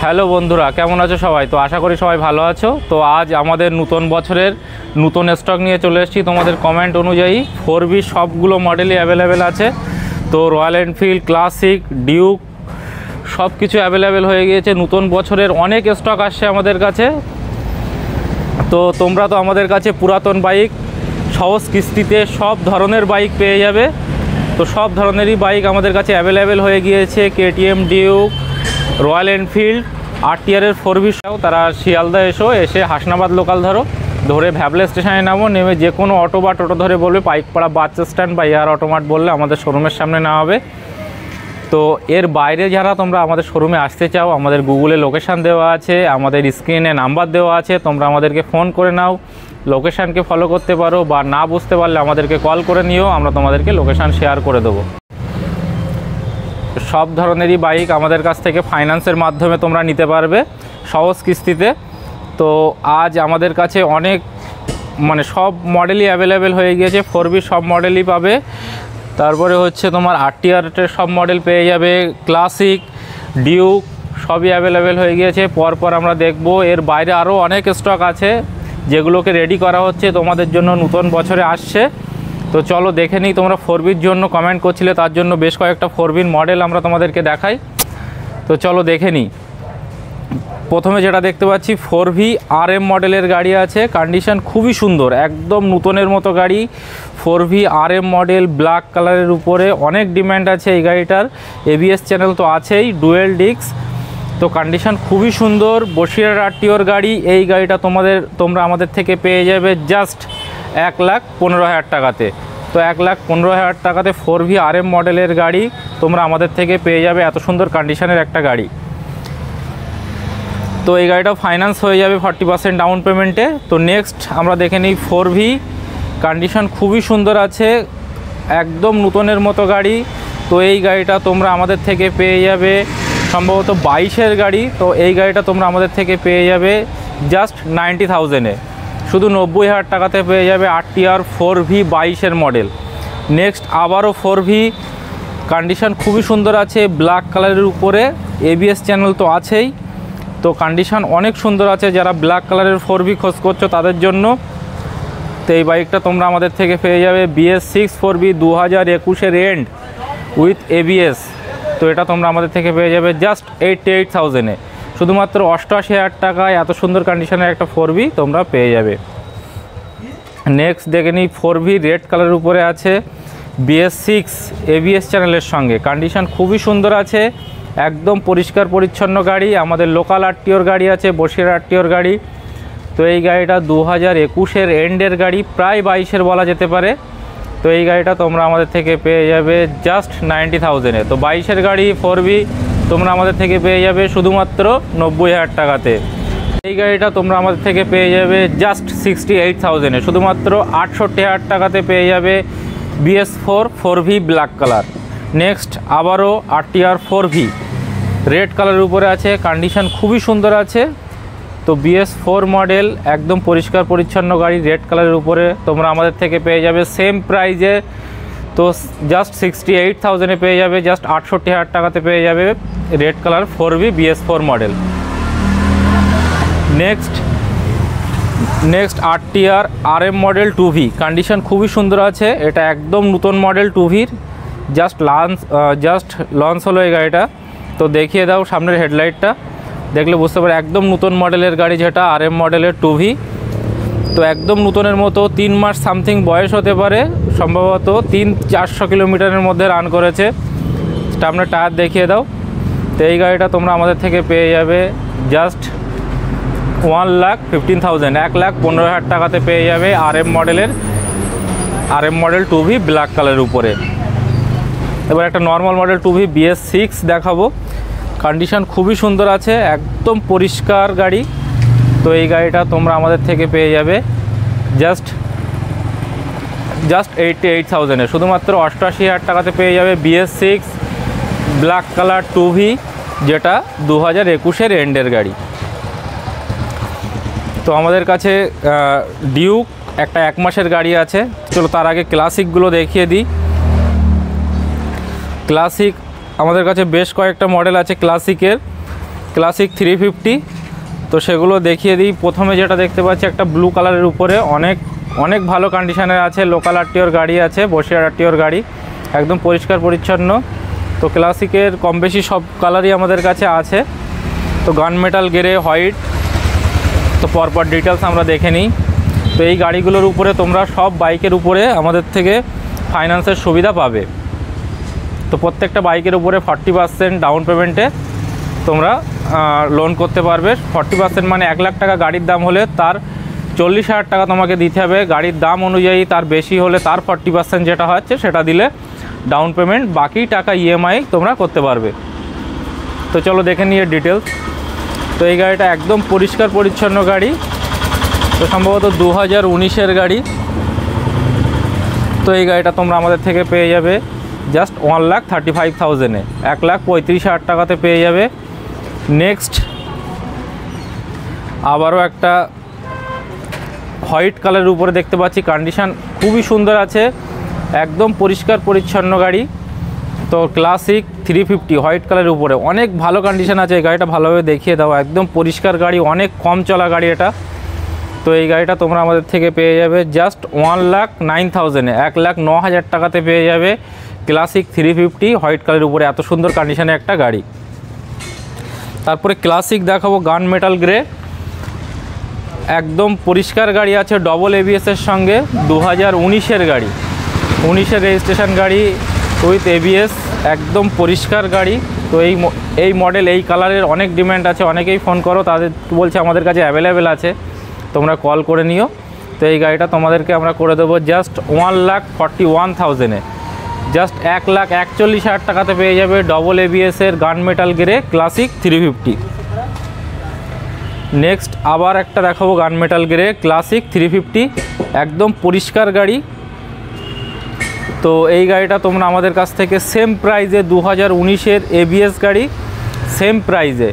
Hello বন্ধুরা, কেমন আছো সবাই? তো আশা করি সবাই ভালো আছো। তো আজ আমাদের নতুন বছরের নতুন স্টক নিয়ে চলে এসেছি। তোমাদের কমেন্ট অনুযায়ী 4B সবগুলো মডেলই অ্যাভেলেবেল আছে। তো রয়্যাল এনফিল্ড, ক্লাসিক, ডিউক সব কিছু অ্যাভেলেবেল হয়ে গিয়েছে। নতুন বছরের অনেক স্টক আসছে আমাদের কাছে। তো তোমরা তো আমাদের কাছে পুরাতন বাইক সহজ কিস্তিতে সব ধরনের বাইক পেয়ে যাবে। তো সব ধরনেরই বাইক আমাদের কাছে অ্যাভেলেবেল হয়ে গিয়েছে। কেটিএম, ডিউক, রয়্যাল এনফিল্ড, আরটিআরের 4B। তারা শিয়ালদা এসে হাসনাবাদ লোকাল ধরে ভ্যাবলে স্টেশনে নামো, নেমে যে কোনো অটো বা টোটো ধরে বলবে পাইকপাড়া বাস স্ট্যান্ড বা এয়ার অটোমার্ট বললে আমাদের শোরুমের সামনে নেওয়া হবে। তো এর বাইরে যারা তোমরা আমাদের শোরুমে আসতে চাও, আমাদের গুগলে লোকেশান দেওয়া আছে, আমাদের স্ক্রিনে নাম্বার দেওয়া আছে, তোমরা আমাদেরকে ফোন করে নাও, লোকেশানকে ফলো করতে পারো, বা না বুঝতে পারলে আমাদেরকে কল করে নিও, আমরা তোমাদেরকে লোকেশান শেয়ার করে দেবো। সব ধরনেরই বাইক আমাদের কাছ থেকে ফাইন্যান্সের মাধ্যমে তোমরা নিতে পারবে সহজ কিস্তিতে। তো আজ আমাদের কাছে অনেক সব মডেলই অ্যাভেলেবেল হয়ে গিয়েছে। 4B সব মডেলই পাবে। তারপরে হচ্ছে তোমার আরটিআরের সব মডেল পেয়ে যাবে, ক্লাসিক, ডিউক সবই অ্যাভেলেবেল হয়ে গিয়েছে। পরপর আমরা দেখব। এর বাইরে আরও অনেক স্টক আছে যেগুলোকে রেডি করা হচ্ছে, তোমাদের জন্য নতুন বছরে আসছে। তো চলো দেখে নিই। তোমরা 4Bর জন্য কমেন্ট করছিলে, তার জন্য বেশ কয়েকটা 4Bর মডেল আমরা তোমাদেরকে দেখাই। তো চলো দেখে নিই। প্রথমে যেটা দেখতে পাচ্ছি 4V RM মডেলের গাড়ি আছে। কন্ডিশন খুবই সুন্দর, একদম নতুনের মতো গাড়ি। 4V RM মডেল, ব্ল্যাক কালারের উপরে অনেক ডিমান্ড আছে এই গাড়িটার। ABS চ্যানেল তো আছেই, ডুয়েল ডিস্ক। তো কন্ডিশন খুবই সুন্দর। বসিরহাট আরটিওর গাড়ি। এই গাড়িটা তোমরা আমাদের থেকে পেয়ে যাবে জাস্ট 1,15,000 টাকাতে। তো 1,15,000 টাকাতে 4V RM মডেলের গাড়ি তোমরা আমাদের থেকে পেয়ে যাবে। এত সুন্দর কন্ডিশনের একটা গাড়ি। তো এই গাড়িটা ফাইন্যান্স হয়ে যাবে 40% ডাউন পেমেন্টে। তো নেক্সট আমরা দেখে নিই 4V। কন্ডিশন খুবই সুন্দর আছে, একদম নতুনের মতো গাড়ি। তো এই গাড়িটা তোমরা আমাদের থেকে পেয়ে যাবে সম্ভবত 22-এর গাড়ি। তো এই গাড়িটা তোমরা আমাদের থেকে পেয়ে যাবে জাস্ট 90,000-এ, শুধু 90,000 টাকাতে পেয়ে যাবে আরটিআর 4V 22-এর মডেল। নেক্সট আবারও 4V। কন্ডিশন খুবই সুন্দর আছে, ব্ল্যাক কালারের উপরে, ABS চ্যানেল তো আছেই। তো কন্ডিশন অনেক সুন্দর আছে। যারা ব্ল্যাক কালারের 4V খোঁজ করছো তাদের জন্য তো এই বাইকটা তোমরা আমাদের থেকে পেয়ে যাবে BS6 4V 2021-এর and with ABS। তো এটা তোমরা আমাদের থেকে পেয়ে যাবে জাস্ট 88,000-এ, শুধুমাত্র 88,000 টাকায় এত সুন্দর কন্ডিশনের একটা 4V তোমরা পেয়ে যাবে। নেক্সট দেখে নিই 4V রেড কালারের উপরে আছে, BS6 ABS চ্যানেলের সঙ্গে। কন্ডিশন খুবই সুন্দর আছে, একদম পরিষ্কার পরিচ্ছন্ন গাড়ি। আমাদের লোকাল আরটিওর গাড়ি আছে, বসিরহাট আরটিওর গাড়ি। তো এই গাড়িটা 2021-এর এন্ডের গাড়ি, প্রায় 22-এর বলা যেতে পারে। তো এই গাড়িটা তোমরা আমাদের থেকে পেয়ে যাবে জাস্ট 90,000-এ। তো 22-এর গাড়ি 4V তোমরা আমাদের থেকে পেয়ে যাবে শুধুমাত্র 90,000 টাকাতে। এই গাড়িটা তোমরা আমাদের থেকে পেয়ে যাবে জাস্ট 68,000-এ, শুধুমাত্র 68,000 টাকাতে পেয়ে যাবে BS4 4V black colour. Next আবারও আরটিআর 4V রেড কালারের উপরে আছে। কন্ডিশন খুবই সুন্দর আছে। তো BS4 মডেল, একদম পরিষ্কার পরিচ্ছন্ন গাড়ি, রেড কালারের উপরে তোমরা আমাদের থেকে পেয়ে যাবে সেম প্রাইজে। তো জাস্ট 68,000-এ পেয়ে যাবে, জাস্ট 68,000 টাকাতে পেয়ে যাবে red colour 4V BS4 model. Next RTR RM model 2V। Condition খুবই সুন্দর আছে। এটা একদম নতুন মডেল 2Vর, জাস্ট লঞ্চ হলো এই গাড়িটা। তো দেখিয়ে দাও সামনের হেডলাইটটা, দেখলে বুঝতে পারো একদম নতুন মডেলের গাড়ি, যেটা RM মডেলের 2V। তো একদম নতুনের মতো, 3 মাস সামথিং বয়স হতে পারে, সম্ভবত 300-400 কিলোমিটারের মধ্যে রান করেছে। সামনের টায়ার দেখিয়ে দাও। তো এই গাড়িটা তোমরা আমাদের থেকে পেয়ে যাবে জাস্ট 1,15,000, 1,15,000 টাকাতে পেয়ে যাবে RM মডেল 2V ব্ল্যাক কালারের উপরে। এবার একটা নর্মাল মডেল 2V BS6 দেখাবো। কন্ডিশন খুবই সুন্দর আছে, একদম পরিষ্কার গাড়ি। তো এই গাড়িটা তোমরা আমাদের থেকে পেয়ে যাবে জাস্ট 88,000-এ, শুধুমাত্র 88,000 টাকাতে পেয়ে যাবে BS6 ব্ল্যাক কালার 2V, যেটা 2021-এর এন্ডের গাড়ি। তো আমাদের কাছে ডিউক একটা 1 মাসের গাড়ি আছে। চলো তার আগে ক্লাসিকগুলো দেখিয়ে দিই। ক্লাসিক আমাদের কাছে বেশ কয়েকটা মডেল আছে ক্লাসিকের। ক্লাসিক 350। তো সেগুলো দেখিয়ে দিই। প্রথমে যেটা দেখতে পাচ্ছি একটা ব্লু কালারের উপরে অনেক ভালো কন্ডিশনের আছে, লোকাল আরটিওর গাড়ি আছে, বসিরহাট আরটিওর গাড়ি, একদম পরিষ্কার পরিচ্ছন্ন। তো ক্লাসিকের কম বেশি সব কালারই আমাদের কাছে আছে। তো গান মেটাল গ্রে, হোয়াইট। তো পরপর ডিটেলস আমরা দেখে নিই। তো এই গাড়িগুলোর উপরে তোমরা সব বাইকের উপরে আমাদের থেকে ফাইন্যান্সের সুবিধা পাবে। তো প্রত্যেকটা বাইকের উপরে 40% ডাউন পেমেন্টে তোমরা লোন করতে পারবে। 40% মানে 1 লাখ টাকা গাড়ির দাম হলে তার 40,000 টাকা তোমাকে দিতে হবে। গাড়ির দাম অনুযায়ী তার বেশি হলে তার 40% যেটা হচ্ছে সেটা দিলে ডাউন পেমেন্ট, বাকি টাকা ইএমআই তোমরা করতে পারবে। তো চলো দেখে নিয়ে ডিটেলস। তো এই গাড়িটা একদম পরিষ্কার পরিচ্ছন্ন গাড়ি। তো সম্ভবত 2019-এর গাড়ি। তো এই গাড়িটা তোমরা আমাদের থেকে পেয়ে যাবে জাস্ট 1,35,000-এ, 1,35,000 টাকাতে পেয়ে যাবে। নেক্সট আবারও একটা হোয়াইট কালারের উপরে দেখতে পাচ্ছি, কন্ডিশান খুবই সুন্দর আছে, একদম পরিষ্কার পরিচ্ছন্ন গাড়ি। তো ক্লাসিক 350 হোয়াইট কালারের উপরে অনেক ভালো কন্ডিশান আছে। এই গাড়িটা ভালোভাবে দেখিয়ে দাও, একদম পরিষ্কার গাড়ি, অনেক কম চলা গাড়ি এটা। তো এই গাড়িটা তোমরা আমাদের থেকে পেয়ে যাবে জাস্ট 1,09,000-এ, 1,09,000 টাকাতে পেয়ে যাবে ক্লাসিক 350 হোয়াইট কালারের উপরে, এত সুন্দর কন্ডিশনে একটা গাড়ি। তারপরে ক্লাসিক দেখাবো গান মেটাল গ্রে, একদম পরিষ্কার গাড়ি আছে, ডবল এবিএসের সঙ্গে, 2019-এর গাড়ি, 19-এর রেজিস্ট্রেশন গাড়ি উইথ এবিএস, একদম পরিষ্কার গাড়ি। তো এই মডেল এই কালারের অনেক ডিমান্ড আছে, অনেকেই ফোন করো, তাদের বলছে আমাদের কাছে অ্যাভেলেবেল আছে, তোমরা কল করে নিও। তো এই গাড়িটা তোমাদেরকে আমরা করে দেবো জাস্ট 1,41,000-এ, জাস্ট 1,41,000 টাকাতে পেয়ে যাবে ডবল এবিএসের গান মেটাল গ্রে ক্লাসিক 350। নেক্সট আবার একটা দেখাবো গান মেটাল গ্রে ক্লাসিক 350, একদম পরিষ্কার গাড়ি। তো এই গাড়িটা তোমরা আমাদের কাছ থেকে সেম প্রাইজে 2019-এর এবিএস গাড়ি, সেম প্রাইজে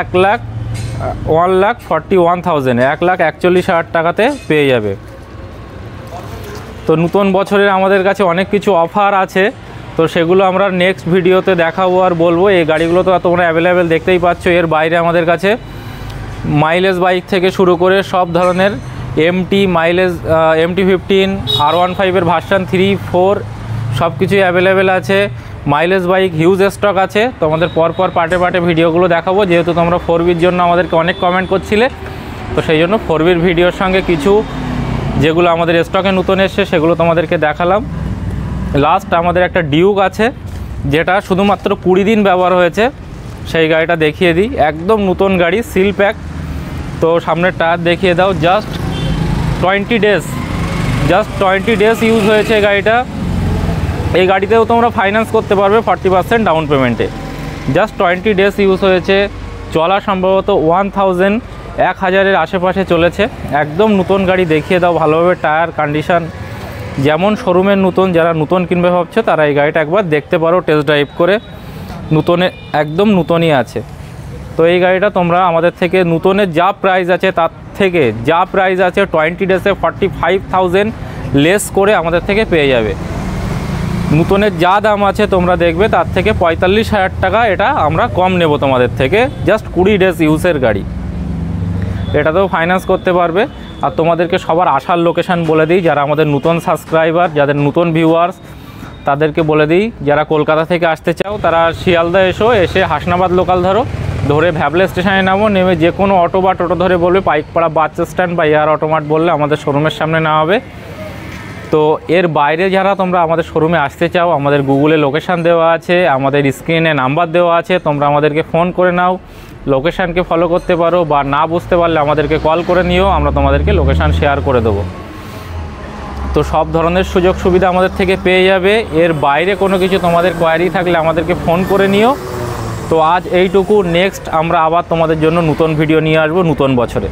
1,41,000-এ, 1,41,000 টাকাতে পেয়ে যাবে। তো নতুন বছরের আমাদের কাছে অনেক কিছু অফার আছে, তো সেগুলো আমরা নেক্সট ভিডিওতে দেখাবো আর বলবো। এই গাড়িগুলো তো তোমরা অ্যাভেলেবেল দেখতেই পাচ্ছ। এর বাইরে আমাদের কাছে মাইলেজ বাইক থেকে শুরু করে সব ধরনের এমটি মাইলেজ, MT-15, R15-এর ভার্সন 3, 4 সব কিছুই অ্যাভেলেবেল আছে। মাইলেজ বাইক হিউজ স্টক আছে। তো আমাদের পরপর পার্টে পার্টে ভিডিওগুলো দেখাবো, যেহেতু তোমরা 4B'র জন্য আমাদেরকে অনেক কমেন্ট করছিলে, তো সেই জন্য 4B'র ভিডিওর সঙ্গে কিছু যেগুলো আমাদের স্টকে নতুন এসছে সেগুলো তোমাদেরকে দেখালাম। লাস্ট আমাদের একটা ডিউক আছে, যেটা শুধুমাত্র 20 দিন ব্যবহার হয়েছে, সেই গাড়িটা দেখিয়ে দিই। একদম নতুন গাড়ি, সিল প্যাক। তো সামনের টায়ার দেখিয়ে দাও, জাস্ট 20 ডেজ ইউজ হয়েছে গাড়িটা। এই গাড়িতেও তোমরা ফাইন্যান্স করতে পারবে 40% ডাউন পেমেন্টে, জাস্ট 20 ডেজ ইউজ হয়েছে। চলা সম্ভবত 1,000-1,000-এর আশেপাশে চলেছে। একদম নতুন গাড়ি, দেখিয়ে দাও ভালোভাবে। টায়ার কন্ডিশান যেমন শোরুমের নতুন, যারা নতুন কিনবে ভাবছো তারা এই গাড়িটা একবার দেখতে পারো টেস্ট ড্রাইভ করে, নতুনে একদম নতুনই আছে। তো এই গাড়িটা তোমরা আমাদের থেকে নতুনের যা প্রাইস আছে তার থেকে যা প্রাইস আছে 20 ডেজে 45,000 লেস করে আমাদের থেকে পেয়ে যাবে। নতুনের যা দাম আছে তোমরা দেখবে তার থেকে 45,000 টাকা এটা আমরা কম নেব তোমাদের থেকে, জাস্ট 20 ডেজ ইউজের গাড়ি। এটাতেও ফাইন্যান্স করতে পারবে। আর তোমাদেরকে সবার আসার লোকেশান বলে দিই, যারা আমাদের নতুন সাবস্ক্রাইবার, যাদের নতুন ভিউয়ার্স, তাদেরকে বলে দিই, যারা কলকাতা থেকে আসতে চাও তারা শিয়ালদা এসে হাসনাবাদ লোকাল ধরে ভ্যাবলে স্টেশনে নামো, নেমে যে কোনো অটো বা টোটো ধরে বলবে পাইকপাড়া বাস স্ট্যান্ড বা এয়ার অটোমার্ট বললে আমাদের শোরুমের সামনে নেওয়া হবে। তো এর বাইরে যারা তোমরা আমাদের শোরুমে আসতে চাও, আমাদের গুগলে লোকেশান দেওয়া আছে, আমাদের স্ক্রিনে নাম্বার দেওয়া আছে, তোমরা আমাদেরকে ফোন করে নাও, লোকেশানকে ফলো করতে পারো, বা না বুঝতে পারলে আমাদেরকে কল করে নিও, আমরা তোমাদেরকে লোকেশান শেয়ার করে দেবো। তো সব ধরনের সুযোগ সুবিধা আমাদের থেকে পেয়ে যাবে। এর বাইরে কোনো কিছু তোমাদের কোয়ারি থাকলে আমাদেরকে ফোন করে নিও। তো আজ এইটুকু, নেক্সট আমরা আবার তোমাদের জন্য নতুন ভিডিও নিয়ে আসবো নতুন বছরে।